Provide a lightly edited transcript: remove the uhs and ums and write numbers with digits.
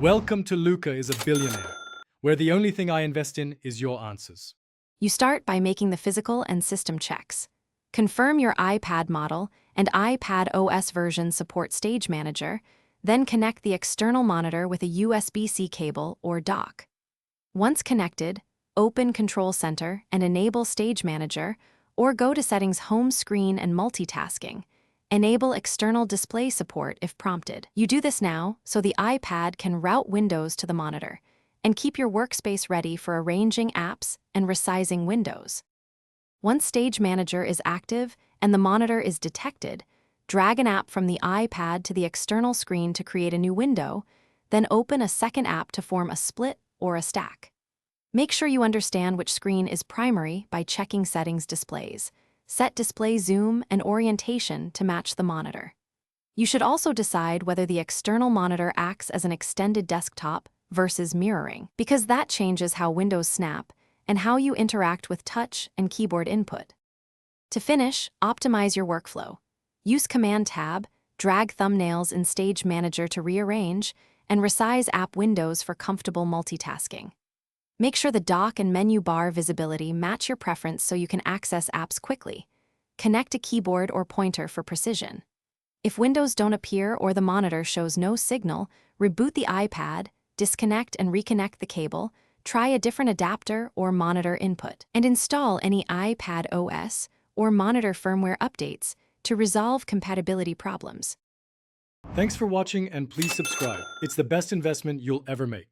Welcome to Luca is a Billionaire, where the only thing I invest in is your answers. You start by making the physical and system checks. Confirm your iPad model and iPad OS version support Stage Manager, then connect the external monitor with a USB-C cable or dock. Once connected, open Control Center and enable Stage Manager, or go to Settings Home Screen and Multitasking. Enable external display support if prompted. You do this now so the iPad can route windows to the monitor and keep your workspace ready for arranging apps and resizing windows. Once Stage Manager is active and the monitor is detected, drag an app from the iPad to the external screen to create a new window, then open a second app to form a split or a stack. Make sure you understand which screen is primary by checking Settings Displays. Set display zoom and orientation to match the monitor. You should also decide whether the external monitor acts as an extended desktop versus mirroring, because that changes how windows snap and how you interact with touch and keyboard input. To finish, optimize your workflow. Use Command-Tab, drag thumbnails in Stage Manager to rearrange, and resize app windows for comfortable multitasking. Make sure the dock and menu bar visibility match your preference so you can access apps quickly. Connect a keyboard or pointer for precision. If windows don't appear or the monitor shows no signal, reboot the iPad, disconnect and reconnect the cable, try a different adapter or monitor input, and install any iPad OS or monitor firmware updates to resolve compatibility problems. Thanks for watching and please subscribe. It's the best investment you'll ever make.